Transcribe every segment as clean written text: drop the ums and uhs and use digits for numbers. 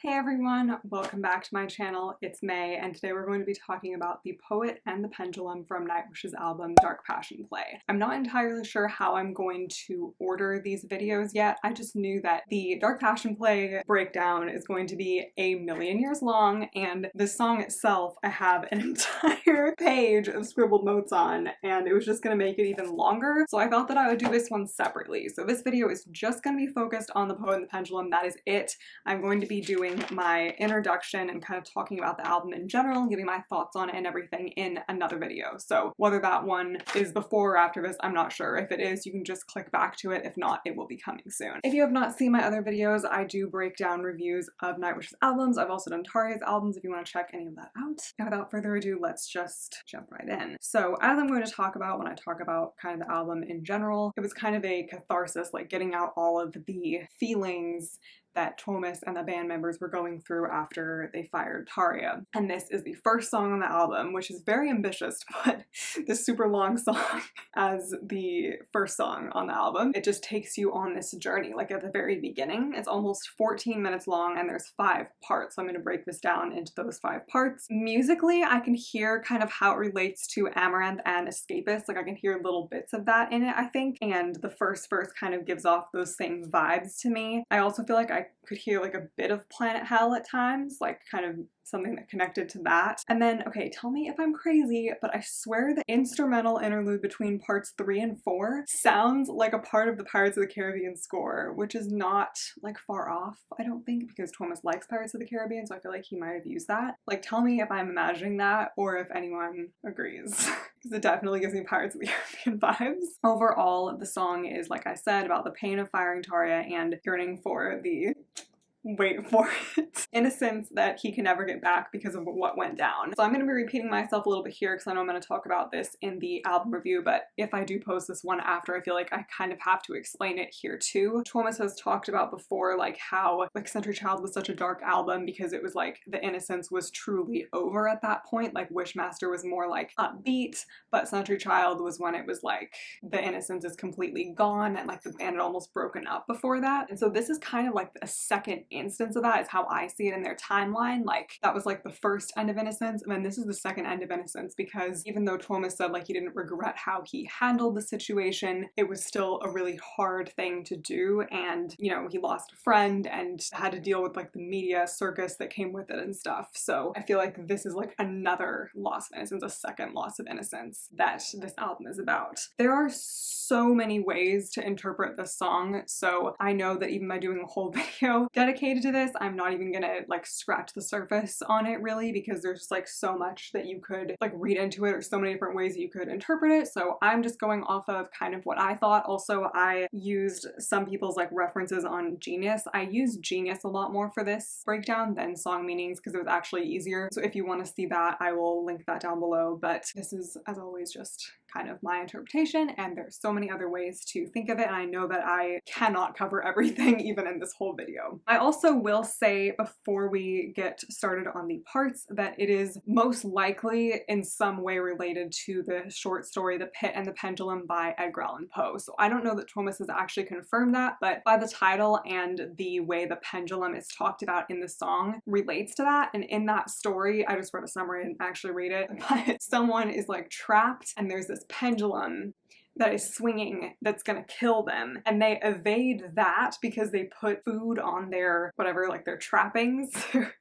Hey everyone, welcome back to my channel. It's May, and today we're going to be talking about The Poet and the Pendulum from Nightwish's album Dark Passion Play. I'm not entirely sure how I'm going to order these videos yet. I just knew that the Dark Passion Play breakdown is going to be a million years long, and the song itself I have an entire page of scribbled notes on, and it was just going to make it even longer, so I thought that I would do this one separately. So this video is just going to be focused on The Poet and the Pendulum. That is it. I'm going to be doing my introduction and kind of talking about the album in general, giving my thoughts on it and everything in another video. So whether that one is before or after this, I'm not sure. If it is, you can just click back to it. If not, it will be coming soon. If you have not seen my other videos, I do break down reviews of Nightwish's albums. I've also done Taria's albums if you want to check any of that out. Now, without further ado, let's just jump right in. So as I'm going to talk about when I talk about kind of the album in general, it was kind of a catharsis, like getting out all of the feelings that Thomas and the band members were going through after they fired Taria. And this is the first song on the album, which is very ambitious to put this super long song as the first song on the album. It just takes you on this journey, like at the very beginning. It's almost 14 minutes long and there's 5 parts, so I'm going to break this down into those 5 parts. Musically, I can hear kind of how it relates to Amaranth and Escapist, like I can hear little bits of that in it, I think, and the first verse kind of gives off those same vibes to me. I also feel like I could hear like a bit of Planet Hell at times, like kind of something that connected to that. And then, okay, tell me if I'm crazy, but I swear the instrumental interlude between parts 3 and 4 sounds like a part of the Pirates of the Caribbean score, which is not like far off, I don't think, because Thomas likes Pirates of the Caribbean, so I feel like he might have used that. Like, tell me if I'm imagining that or if anyone agrees, because it definitely gives me Pirates of the Caribbean vibes. Overall, the song is, like I said, about the pain of firing Taria and yearning for the wait for it, innocence that he can never get back because of what went down. So I'm going to be repeating myself a little bit here because I know I'm going to talk about this in the album review, but if I do post this one after, I feel like I kind of have to explain it here too. Thomas has talked about before like how like Century Child was such a dark album because it was like the innocence was truly over at that point. Like Wishmaster was more like upbeat, but Century Child was when it was like the innocence is completely gone and like the band had almost broken up before that. And so this is kind of like a second instance of that is how I see it in their timeline. Like that was like the first end of innocence, and then this is the second end of innocence, because even though Thomas said like he didn't regret how he handled the situation, it was still a really hard thing to do, and you know, he lost a friend and had to deal with like the media circus that came with it and stuff. So I feel like this is like another loss of innocence, a second loss of innocence that this album is about. There are so many ways to interpret this song, so I know that even by doing a whole video dedicated to this, I'm not even gonna like scratch the surface on it really, because there's just like so much that you could like read into it, or so many different ways that you could interpret it. So I'm just going off of kind of what I thought. Also, I used some people's like references on Genius. I used Genius a lot more for this breakdown than Song Meanings because it was actually easier. So if you want to see that, I will link that down below. But this is, as always, just kind of my interpretation, and there's so many other ways to think of it, and I know that I cannot cover everything even in this whole video. I also will say before we get started on the parts that it is most likely in some way related to the short story The Pit and the Pendulum by Edgar Allan Poe. So I don't know that Thomas has actually confirmed that, but by the title and the way the pendulum is talked about in the song relates to that. And in that story, I just read a summary and actually read it, but someone is like trapped and there's this pendulum that is swinging that's gonna kill them, and they evade that because they put food on their whatever, like their trappings,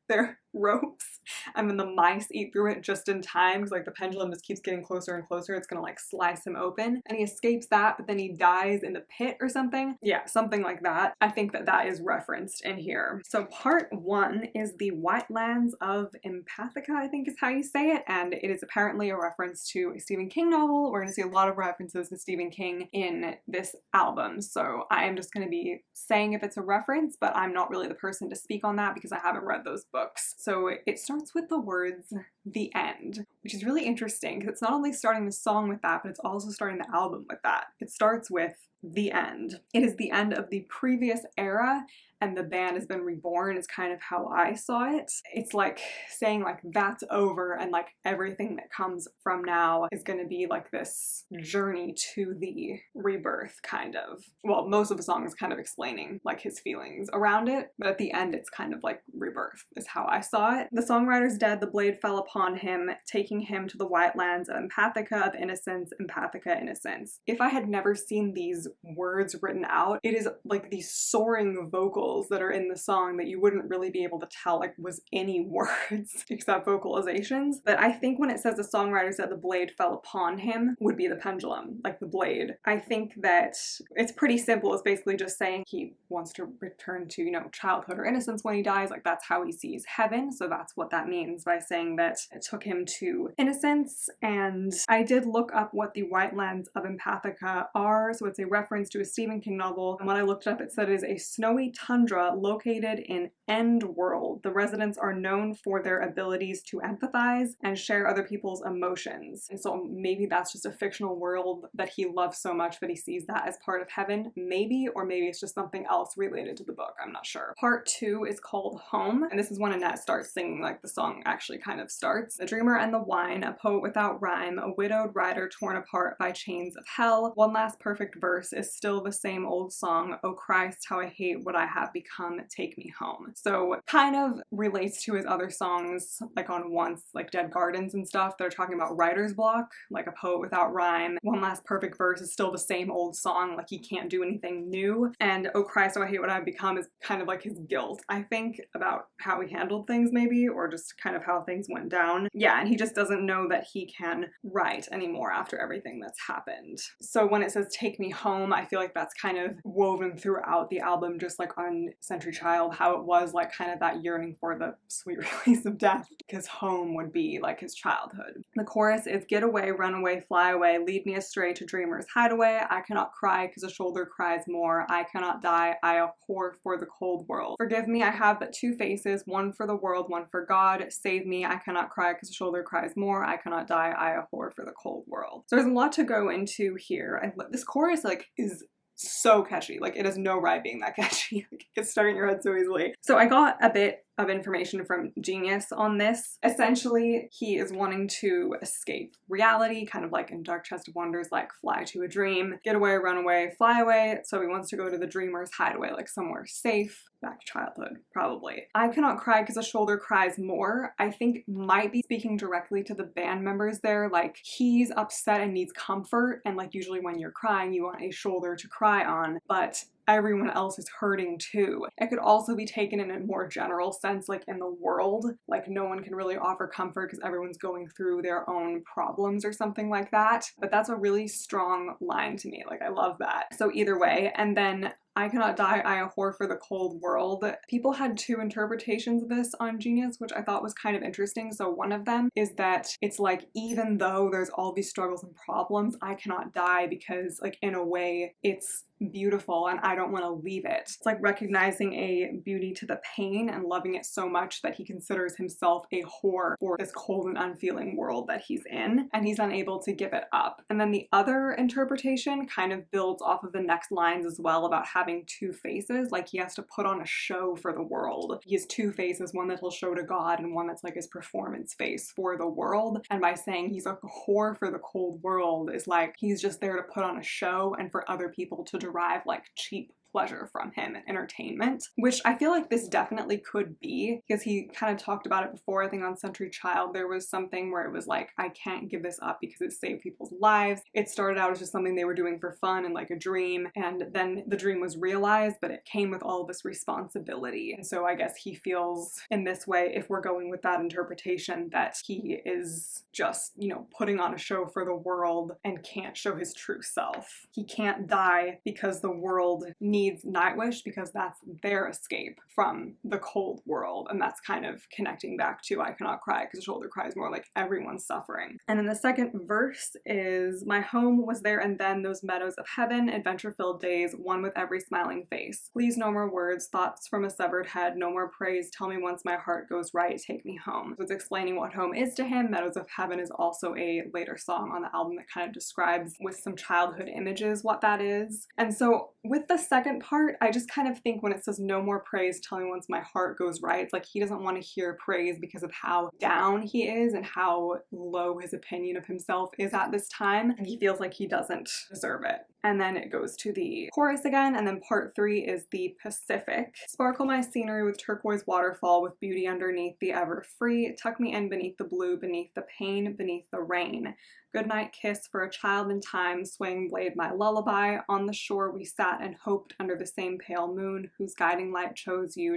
their ropes, and then the mice eat through it just in time because like the pendulum just keeps getting closer and closer. It's gonna like slice him open, and he escapes that, but then he dies in the pit or something. Yeah, something like that. I think that that is referenced in here. So part 1 is the White Lands of Empathica, I think is how you say it, and it is apparently a reference to a Stephen King novel. We're gonna see a lot of references to Stephen King in this album, so I am just gonna be saying if it's a reference, but I'm not really the person to speak on that because I haven't read those books. So it starts with the words "the end," which is really interesting because it's not only starting the song with that, but it's also starting the album with that. It starts with the end. It is the end of the previous era and the band has been reborn is kind of how I saw it. It's like saying like that's over and like everything that comes from now is going to be like this journey to the rebirth kind of. Well, most of the song is kind of explaining like his feelings around it, but at the end it's kind of like rebirth is how I saw it. The songwriter's dead, the blade fell upon him, taking him to the white lands of Empathica, of innocence, Empathica, innocence. If I had never seen these words written out, it is like these soaring vocals that are in the song that you wouldn't really be able to tell like was any words except vocalizations. But I think when it says the songwriter said the blade fell upon him would be the pendulum, like the blade. I think that it's pretty simple. It's basically just saying he wants to return to, you know, childhood or innocence when he dies. Like that's how he sees heaven. So that's what that means by saying that it took him to innocence. And I did look up what the white lands of Empathica are. So it's a reference to a Stephen King novel. And when I looked it up, it said it is a snowy tundra located in End World. The residents are known for their abilities to empathize and share other people's emotions. And so maybe that's just a fictional world that he loves so much that he sees that as part of heaven. Maybe, or maybe it's just something else related to the book. I'm not sure. Part 2 is called Home. And this is when Annette starts singing, like the song actually kind of starts. The dreamer and the wine, a poet without rhyme, a widowed rider torn apart by chains of hell. One last perfect verse is still the same old song. Oh Christ, how I hate what I have become, take me home. So kind of relates to his other songs like on Once, like Dead Gardens and stuff. They're talking about writer's block, like a poet without rhyme. One last perfect verse is still the same old song, like he can't do anything new. And oh Christ, how I hate what I've become is kind of like his guilt, I think, about how he handled things maybe, or just kind of how things went down. Yeah, and he just doesn't know that he can write anymore after everything that's happened. So when it says take me home, I feel like that's kind of woven throughout the album, just like on Century Child, how it was like kind of that yearning for the sweet release of death, because home would be like his childhood. The chorus is get away, run away, fly away, lead me astray to dreamers hideaway. I cannot cry because a shoulder cries more. I cannot die, I abhor for the cold world. Forgive me, I have but two faces, one for the world, one for God. Save me, I cannot cry because a shoulder cries more. I cannot die, I abhor for the cold world. So there's a lot to go into here. This chorus like is so catchy. Like it has no right being that catchy. Like, it gets stuck in your head so easily. So I got a bit of information from Genius on this. Essentially, he is wanting to escape reality, kind of like in Dark Chest of Wonders, like fly to a dream, get away, run away, fly away. So he wants to go to the dreamer's hideaway, like somewhere safe, back to childhood, probably. I cannot cry because a shoulder cries more, I think might be speaking directly to the band members there. Like he's upset and needs comfort, and like usually when you're crying, you want a shoulder to cry on, but everyone else is hurting too. It could also be taken in a more general sense, like in the world, like no one can really offer comfort because everyone's going through their own problems or something like that. But that's a really strong line to me. Like I love that. So either way, and then I cannot die, I abhor for the cold world. People had two interpretations of this on Genius, which I thought was kind of interesting. So one of them is that it's like, even though there's all these struggles and problems, I cannot die because like in a way it's beautiful and I don't want to leave it. It's like recognizing a beauty to the pain and loving it so much that he considers himself a whore for this cold and unfeeling world that he's in, and he's unable to give it up. And then the other interpretation kind of builds off of the next lines as well, about having two faces, like he has to put on a show for the world. He has two faces, one that he'll show to God and one that's like his performance face for the world. And by saying he's a whore for the cold world is like he's just there to put on a show and for other people to derive like cheap pleasure from him and entertainment, which I feel like this definitely could be, because he kind of talked about it before. I think on Century Child there was something where it was like, I can't give this up because it saved people's lives. It started out as just something they were doing for fun and like a dream, and then the dream was realized, but it came with all this responsibility. And so I guess he feels in this way, if we're going with that interpretation, that he is just, you know, putting on a show for the world and can't show his true self. He can't die because the world needs needs Nightwish because that's their escape from the cold world, and that's kind of connecting back to I Cannot Cry, because Shoulder Cry is more like everyone's suffering. And then the second verse is, my home was there and then, those meadows of heaven, adventure-filled days, one with every smiling face. Please no more words, thoughts from a severed head, no more praise, tell me once my heart goes right, take me home. So it's explaining what home is to him. Meadows of Heaven is also a later song on the album that kind of describes with some childhood images what that is. And so with the second part, I just kind of think when it says no more praise, tell me once my heart goes right, it's like he doesn't want to hear praise because of how down he is and how low his opinion of himself is at this time, and he feels like he doesn't deserve it. And then it goes to the chorus again, and then part 3 is the Pacific. Sparkle my scenery with turquoise waterfall, with beauty underneath the ever free. Tuck me in beneath the blue, beneath the pain, beneath the rain. Goodnight kiss for a child in time, swing blade my lullaby. On the shore we sat and hoped under the same pale moon, whose guiding light chose you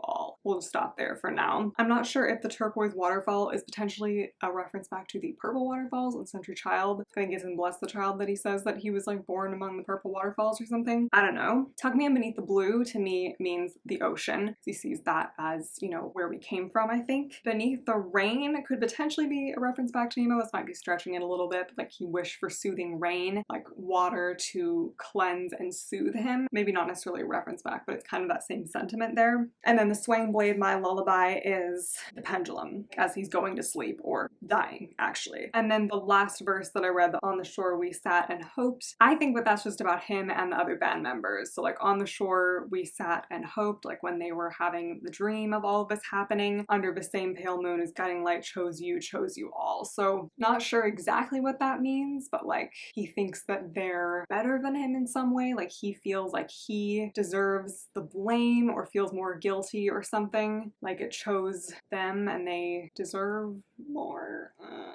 all. We'll just stop there for now. I'm not sure if the turquoise waterfall is potentially a reference back to the purple waterfalls in Century Child. I think it's in Bless the Child that he says that he was like born among the purple waterfalls or something. I don't know. Tuck me in beneath the blue to me means the ocean. He sees that as, you know, where we came from, I think. Beneath the rain could potentially be a reference back to Nemo. This might be stretching it a little bit, but like he wished for soothing rain, like water to cleanse and soothe him. Maybe not necessarily a reference back, but it's kind of that same sentiment there. And then the swing blade my lullaby is the pendulum as he's going to sleep or dying, actually. And then the last verse that I read, the on the shore we sat and hoped, I think that that's just about him and the other band members. So like on the shore we sat and hoped, like when they were having the dream of all of this happening, under the same pale moon whose guiding light chose you all. So not sure exactly what that means, but like he thinks that they're better than him in some way, like he feels like he deserves the blame or feels more guilty or something, like it chose them and they deserve more.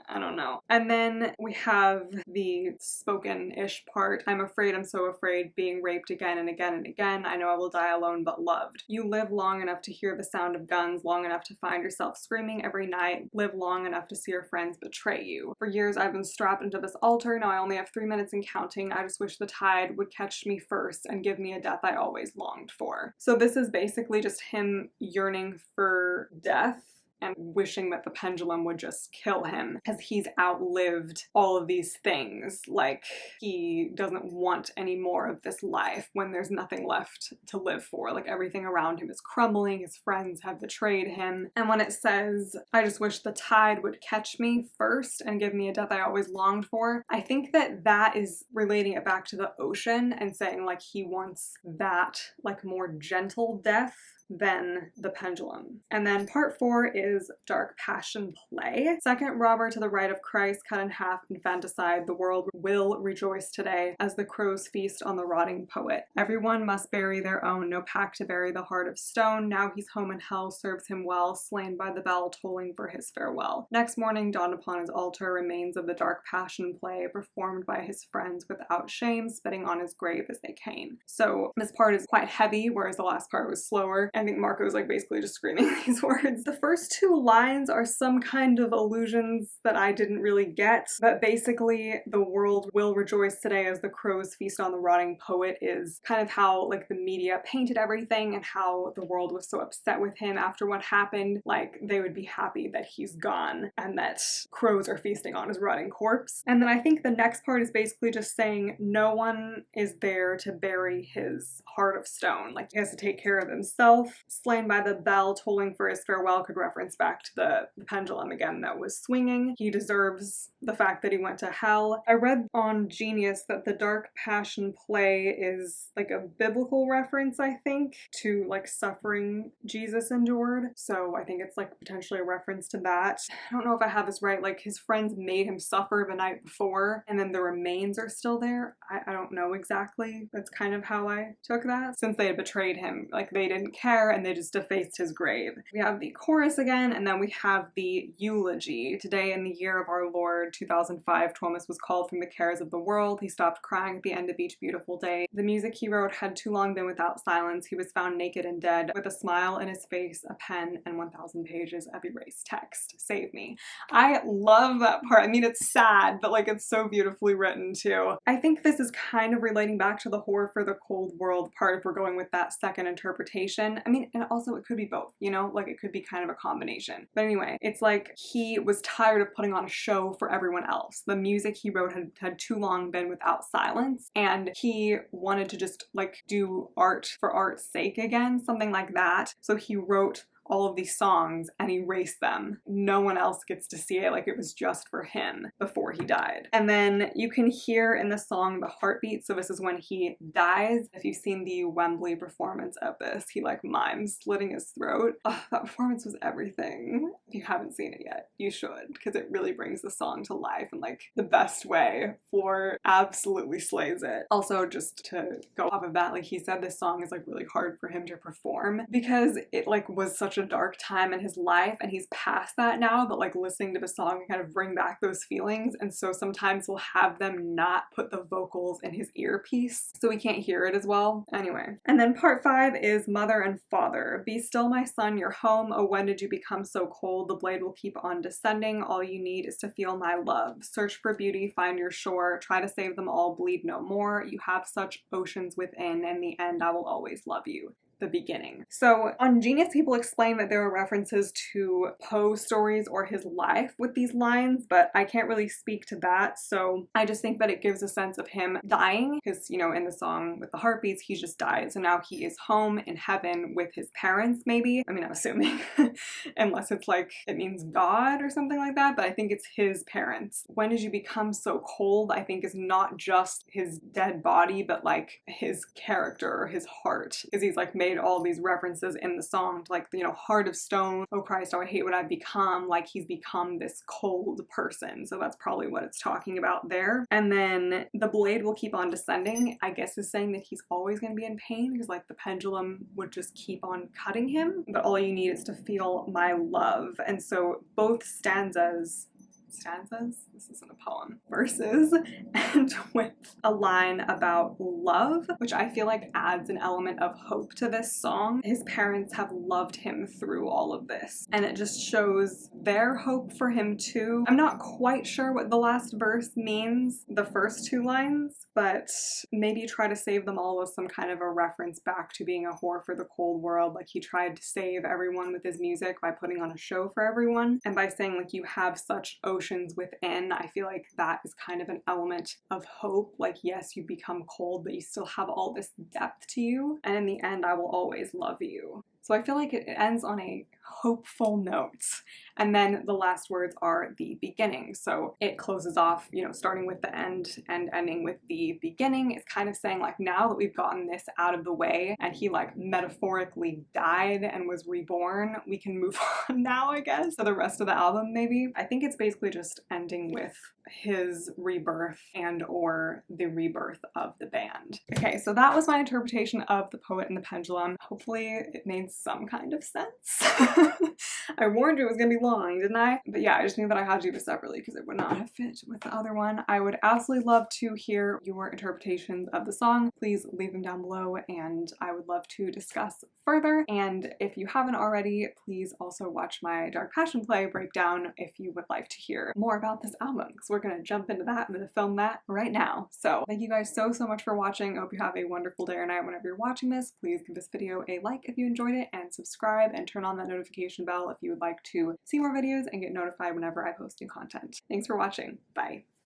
I don't know. And then we have the spoken-ish part. I'm afraid, I'm so afraid, being raped again and again and again. I know I will die alone but loved. You live long enough to hear the sound of guns, long enough to find yourself screaming every night, live long enough to see your friends betray you. For years I've been strapped into this altar, now I only have 3 minutes and counting. I just wish the tide would catch me first and give me a death I always longed for. So this is basically just him yearning for death and wishing that the pendulum would just kill him because he's outlived all of these things. Like, he doesn't want any more of this life when there's nothing left to live for. Like, everything around him is crumbling, his friends have betrayed him. And when it says, I just wish the tide would catch me first and give me a death I always longed for, I think that that is relating it back to the ocean and saying like he wants that like more gentle death than the pendulum. And then part 4 is dark passion play. Second robber to the right of Christ, cut in half, infanticide, the world will rejoice today as the crows feast on the rotting poet. Everyone must bury their own, no pack to bury the heart of stone. Now he's home and hell serves him well, slain by the bell tolling for his farewell. Next morning dawned upon his altar remains of the dark passion play, performed by his friends without shame, spitting on his grave as they came. So this part is quite heavy, whereas the last part was slower. I think Marco's like basically just screaming these words. The first 2 lines are some kind of allusions that I didn't really get, but basically the world will rejoice today as the crows feast on the rotting poet is kind of how like the media painted everything and how the world was so upset with him after what happened. Like they would be happy that he's gone and that crows are feasting on his rotting corpse. And then I think the next part is basically just saying no one is there to bury his heart of stone. Like he has to take care of himself. Slain by the bell tolling for his farewell could reference back to the pendulum again that was swinging. He deserves the fact that he went to hell. I read on Genius that the dark passion play is like a biblical reference, I think, to like suffering Jesus endured. So I think it's like potentially a reference to that. I don't know if I have this right, like his friends made him suffer the night before and then the remains are still there. I don't know exactly. That's kind of how I took that. Since they had betrayed him, like they didn't care. fire and they just defaced his grave. We have the chorus again, and then we have the eulogy. Today in the year of our Lord 2005, Thomas was called from the cares of the world. He stopped crying at the end of each beautiful day. The music he wrote had too long been without silence. He was found naked and dead, with a smile in his face, a pen, and 1,000 pages of erased text. Save me. I love that part. I mean, it's sad, but like it's so beautifully written too. I think this is kind of relating back to the horror for the cold world part if we're going with that second interpretation. I mean, and also it could be both, you know, like it could be kind of a combination. But anyway, it's like he was tired of putting on a show for everyone else. The music he wrote had too long been without silence, and he wanted to just like do art for art's sake again, something like that. So he wrote all of these songs and erased them. No one else gets to see it, like it was just for him before he died. And then you can hear in the song the heartbeat, so this is when he dies. If you've seen the Wembley performance of this, he like mimes slitting his throat. Oh, that performance was everything. If you haven't seen it yet, you should, because it really brings the song to life in like the best way. Floor absolutely slays it. Also, just to go off of that, like he said this song is like really hard for him to perform because it like was such a dark time in his life and he's past that now, but like listening to the song can kind of bring back those feelings, and so sometimes we'll have them not put the vocals in his earpiece so we can't hear it as well. Anyway, and then part 5 is mother and father. Be still, my son, you're home. Oh, when did you become so cold? The blade will keep on descending. All you need is to feel my love. Search for beauty, find your shore. Try to save them all, bleed no more. You have such oceans within. In the end, I will always love you. The beginning. So on Genius, people explain that there are references to Poe's stories or his life with these lines, but I can't really speak to that. So I just think that it gives a sense of him dying, because, you know, in the song with the heartbeats, he just died. So now he is home in heaven with his parents, maybe. I mean, I'm assuming, unless it's like, it means God or something like that, but I think it's his parents. When did you become so cold? I think is not just his dead body, but like his character or his heart, because he's like made all these references in the song to like, you know, heart of stone, oh Christ, oh I hate what I've become, like he's become this cold person. So that's probably what it's talking about there. And then the blade will keep on descending, I guess is saying that he's always going to be in pain because like the pendulum would just keep on cutting him, but all you need is to feel my love. And so both stanzas, this isn't a poem, verses, and with a line about love, which I feel like adds an element of hope to this song. His parents have loved him through all of this, and it just shows their hope for him too. I'm not quite sure what the last verse means, the first 2 lines, but maybe try to save them all was some kind of a reference back to being a whore for the cold world. Like he tried to save everyone with his music by putting on a show for everyone, and by saying like you have such oceans within, I feel like that is kind of an element of hope. Like yes, you become cold, but you still have all this depth to you, and in the end I will always love you. So I feel like it ends on a hopeful note. And then the last words are the beginning. So it closes off, you know, starting with the end and ending with the beginning. It's kind of saying like, now that we've gotten this out of the way and he like metaphorically died and was reborn, we can move on now, I guess, for the rest of the album maybe. I think it's basically just ending with his rebirth and or the rebirth of the band. Okay, so that was my interpretation of The Poet and the Pendulum. Hopefully it made some kind of sense. I warned you it was gonna be long, didn't I? But yeah, I just knew that I had to do this separately because it would not have fit with the other one. I would absolutely love to hear your interpretations of the song. Please leave them down below and I would love to discuss further. And if you haven't already, please also watch my Dark Passion Play breakdown if you would like to hear more about this album, because we're gonna jump into that. I'm gonna film that right now. So thank you guys so much for watching. I hope you have a wonderful day or night whenever you're watching this. Please give this video a like if you enjoyed it, and subscribe and turn on that notification bell if you would like to see more videos and get notified whenever I post new content. Thanks for watching. Bye.